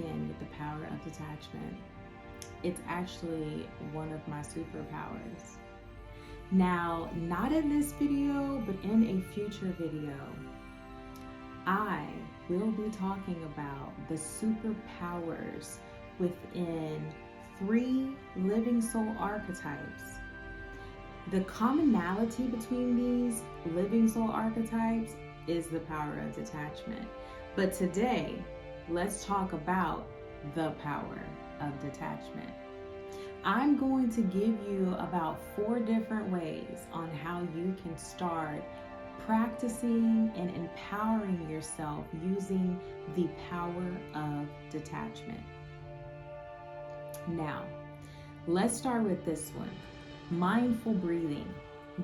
in with the power of detachment. It's actually one of my superpowers. Now, not in this video, but in a future video, I will be talking about the superpowers within 3 living soul archetypes. The commonality between these living soul archetypes is the power of detachment. But today, let's talk about the power of detachment. I'm going to give you about 4 different ways on how you can start practicing and empowering yourself using the power of detachment. Now, let's start with this one, mindful breathing.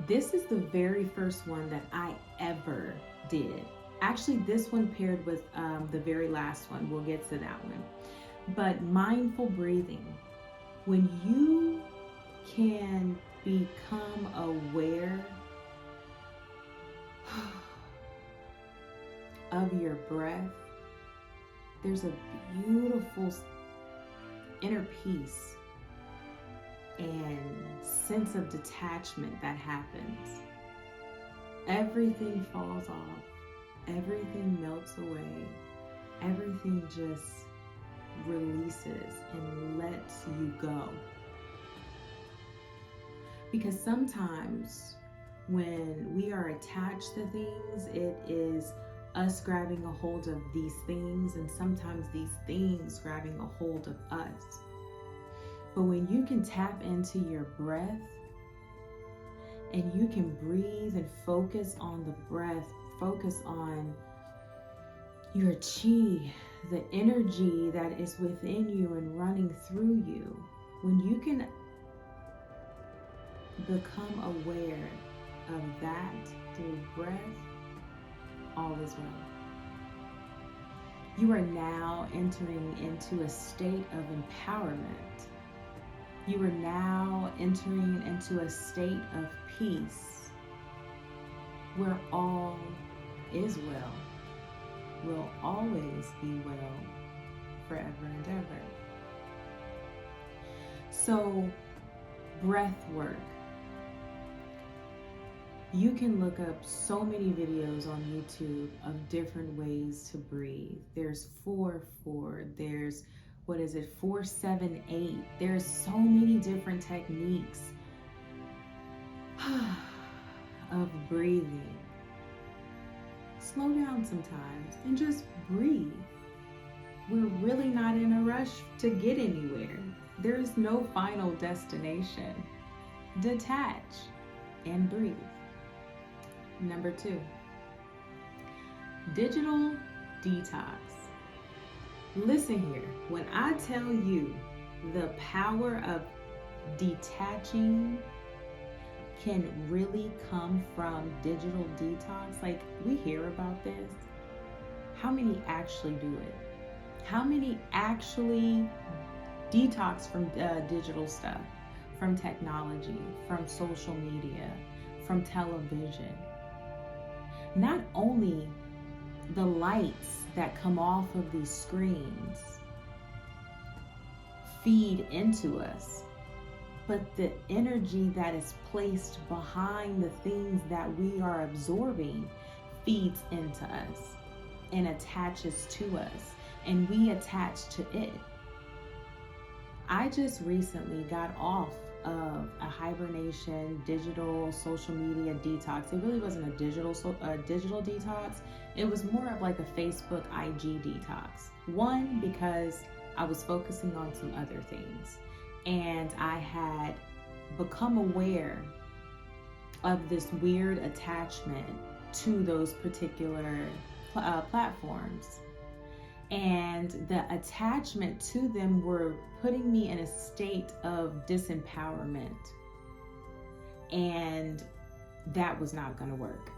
This is the very first one that I ever did. Actually, this one paired with the very last one. We'll get to that one. But mindful breathing, when you can become aware of your breath, there's a beautiful inner peace and sense of detachment that happens. Everything falls off, everything melts away, everything just releases and lets you go. Because sometimes when we are attached to things, it is us grabbing a hold of these things, and sometimes these things grabbing a hold of us. But when you can tap into your breath and you can breathe and focus on the breath, focus on your chi, the energy that is within you and running through you, when you can become aware of that through breath, all is well. You are now entering into a state of empowerment. You are now entering into a state of peace where all is well, will always be well, forever and ever. So, breath work. You can look up so many videos on YouTube of different ways to breathe. There's 4-4, there's 4-7-8. There's so many different techniques of breathing. Slow down sometimes and just breathe. We're really not in a rush to get anywhere. There is no final destination. Detach and breathe. Number 2, digital detox. Listen here, when I tell you the power of detaching can really come from digital detox, like we hear about this, how many actually do it? How many actually detox from digital stuff, from technology, from social media, from television? Not only the lights that come off of these screens feed into us, but the energy that is placed behind the things that we are absorbing feeds into us and attaches to us, and we attach to it. I just recently got off of a hibernation digital social media detox. It really wasn't a digital detox. It was more of like a Facebook IG detox. One, because I was focusing on some other things, and I had become aware of this weird attachment to those particular platforms. And the attachment to them were putting me in a state of disempowerment. And that was not going to work.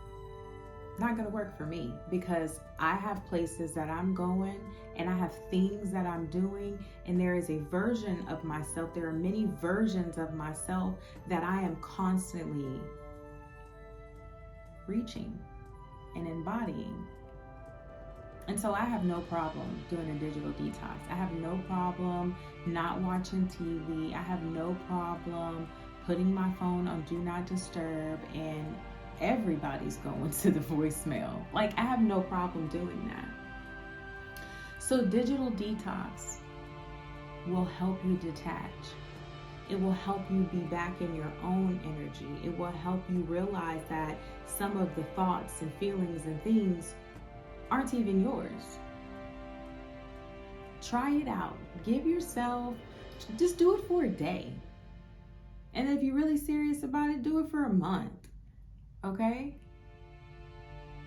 Not going to work for me, because I have places that I'm going and I have things that I'm doing, and there is a version of myself. There are many versions of myself that I am constantly reaching and embodying. And so I have no problem doing a digital detox. I have no problem not watching TV. I have no problem putting my phone on do not disturb and everybody's going to the voicemail. Like, I have no problem doing that. So digital detox will help you detach. It will help you be back in your own energy. It will help you realize that some of the thoughts and feelings and things aren't even yours. Try it out. Give yourself, just do it for a day. And if you're really serious about it, do it for a month. Okay?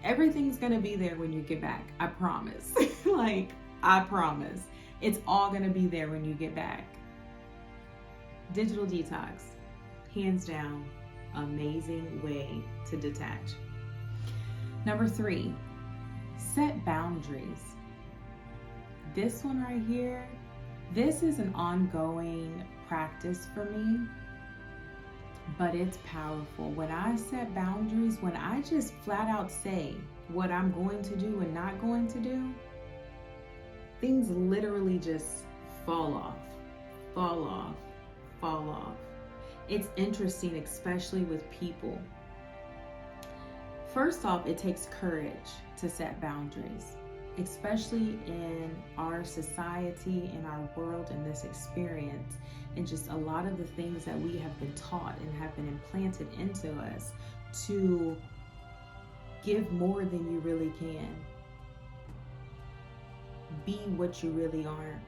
Everything's gonna be there when you get back. I promise. Like, I promise. It's all gonna be there when you get back. Digital detox, hands down, amazing way to detach. Number 3, set boundaries. This one right here, this is an ongoing practice for me, but it's powerful. When I set boundaries, when I just flat out say what I'm going to do and not going to do, things literally just fall off, fall off, fall off. It's interesting, especially with people. First off, it takes courage to set boundaries, especially in our society, in our world, in this experience, and just a lot of the things that we have been taught and have been implanted into us to give more than you really can. Be what you really aren't.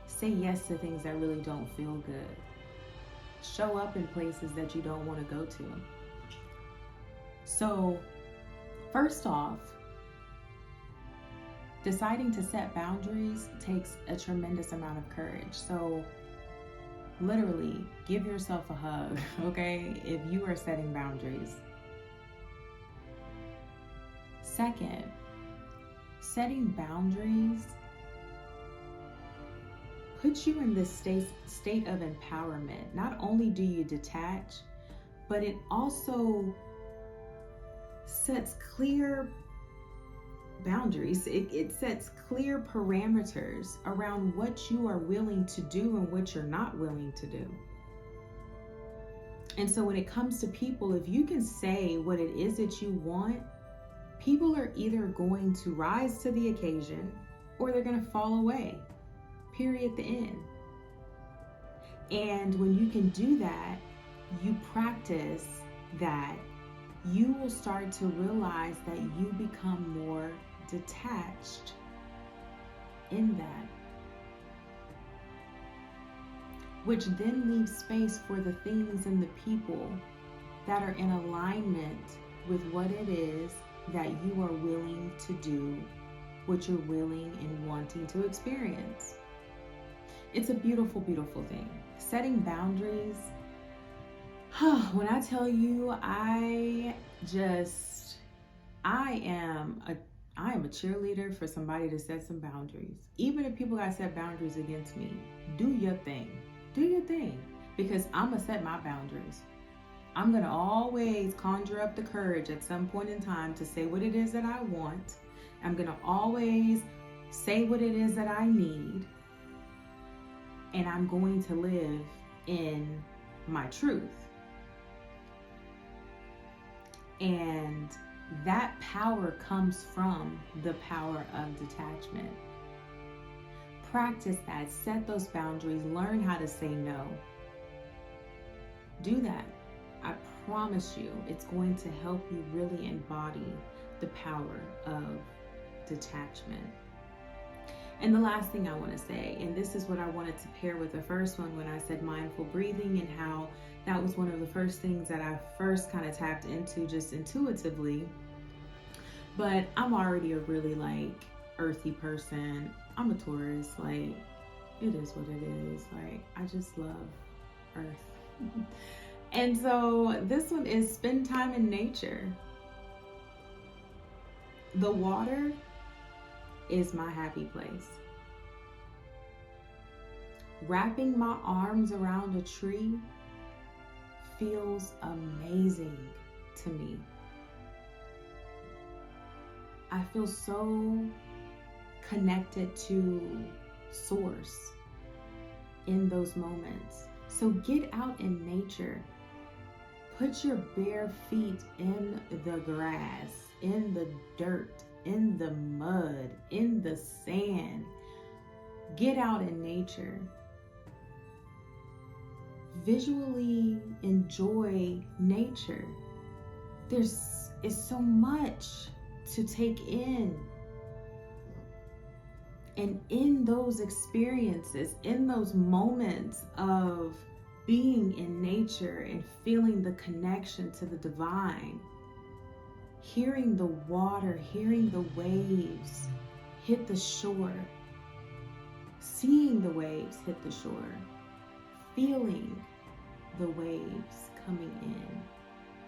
Say yes to things that really don't feel good. Show up in places that you don't want to go to. So, first off, deciding to set boundaries takes a tremendous amount of courage. So, literally, give yourself a hug, okay, if you are setting boundaries. Second, setting boundaries puts you in this state of empowerment. Not only do you detach, but it also sets clear boundaries. It sets clear parameters around what you are willing to do and what you're not willing to do. And so when it comes to people, if you can say what it is that you want, people are either going to rise to the occasion or they're going to fall away. Period, the end. And when you can do that, you practice that, you will start to realize that you become more detached in that, which then leaves space for the things and the people that are in alignment with what it is that you are willing to do, what you're willing and wanting to experience. It's a beautiful, beautiful thing. Setting boundaries. When I tell you, I am a cheerleader for somebody to set some boundaries. Even if people got set boundaries against me, do your thing. Do your thing. Because I'm going to set my boundaries. I'm going to always conjure up the courage at some point in time to say what it is that I want. I'm going to always say what it is that I need. And I'm going to live in my truth. And that power comes from the power of detachment. Practice that, set those boundaries, learn how to say no. Do that. I promise you, it's going to help you really embody the power of detachment. And the last thing I want to say, and this is what I wanted to pair with the first one when I said mindful breathing, and how that was one of the first things that I first kind of tapped into just intuitively. But I'm already a really earthy person. I'm a Taurus. It is what it is. I just love earth. And so this one is spend time in nature. The water is my happy place. Wrapping my arms around a tree feels amazing to me. I feel so connected to source in those moments. So get out in nature. Put your bare feet in the grass, in the dirt, in the mud, in the sand. Get out in nature. Visually enjoy nature. There's so much to take in. And in those experiences, in those moments of being in nature and feeling the connection to the divine, hearing the water, hearing the waves hit the shore, seeing the waves hit the shore, feeling the waves coming in,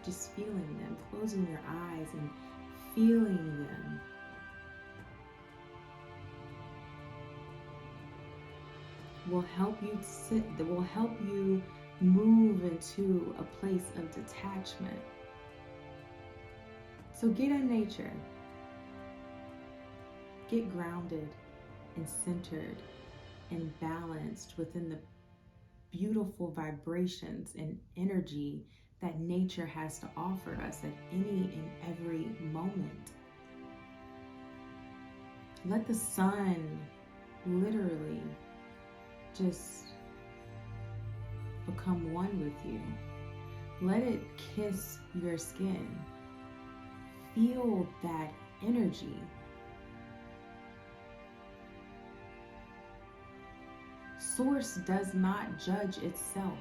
just feeling them, closing your eyes and feeling them. Will help you move into a place of detachment. So get in nature. Get grounded and centered and balanced within the beautiful vibrations and energy that nature has to offer us at any and every moment. Let the sun literally just become one with you. Let it kiss your skin. Feel that energy. Source does not judge itself.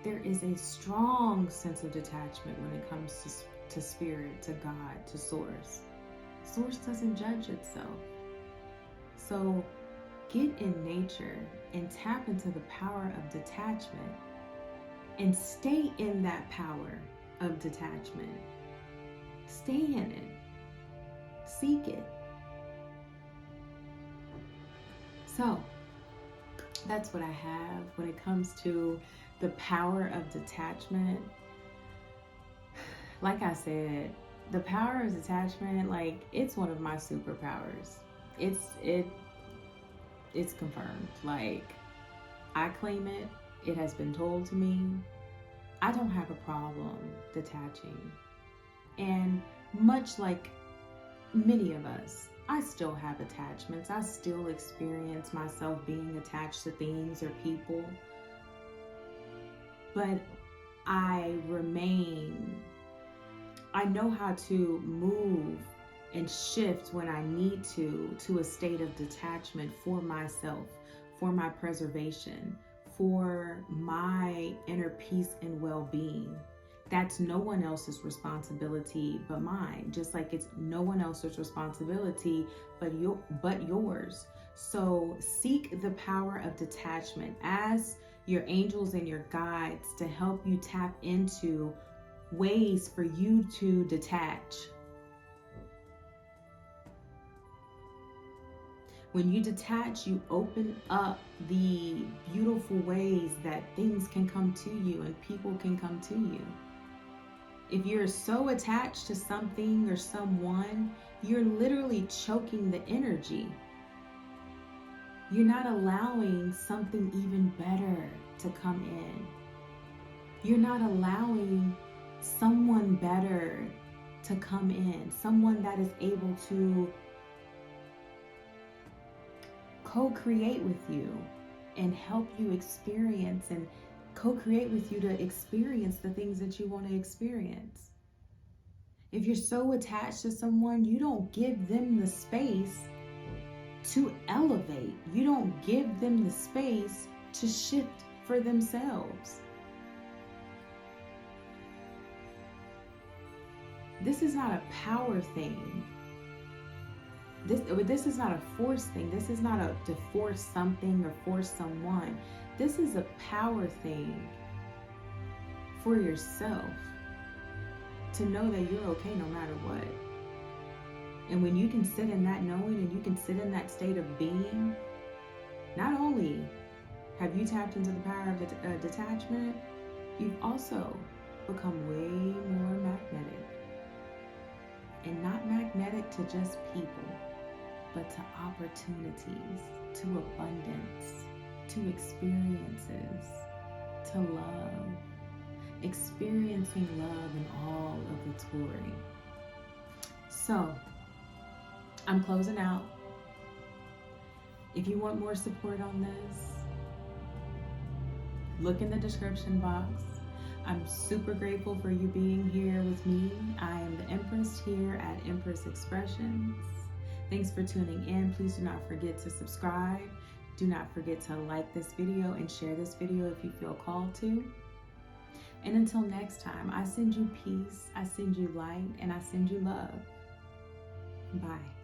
There is a strong sense of detachment when it comes to spirit, to God, to source. Source doesn't judge itself. So get in nature and tap into the power of detachment and stay in that power of detachment. Stay in it. Seek it. So that's what I have when it comes to the power of detachment. Like I said, the power of detachment, like, it's one of my superpowers. It's confirmed. Like, I claim it. It has been told to me. I don't have a problem detaching. And much like many of us, I still have attachments. I still experience myself being attached to things or people. But I know how to move and shift when I need to a state of detachment for myself, for my preservation, for my inner peace and well-being. That's no one else's responsibility but mine, just like it's no one else's responsibility but yours. So seek the power of detachment. Ask your angels and your guides to help you tap into ways for you to detach. When you detach, you open up the beautiful ways that things can come to you and people can come to you. If you're so attached to something or someone, you're literally choking the energy. You're not allowing something even better to come in. You're not allowing someone better to come in, someone that is able to co-create with you and help you experience and co-create with you to experience the things that you want to experience. If you're so attached to someone, you don't give them the space to elevate. You don't give them the space to shift for themselves. This is not a power thing. This is not a force thing. This is not to force something or force someone. This is a power thing for yourself, to know that you're okay no matter what. And when you can sit in that knowing and you can sit in that state of being, not only have you tapped into the power of detachment, you've also become way more magnetic. and not magnetic to just people, but to opportunities, to abundance, to experiences, to love, experiencing love in all of its glory. So, I'm closing out. If you want more support on this, look in the description box. I'm super grateful for you being here with me. I am the Empress here at Empress Expressions. Thanks for tuning in. Please do not forget to subscribe. Do not forget to like this video and share this video if you feel called to. And until next time, I send you peace, I send you light, and I send you love. Bye.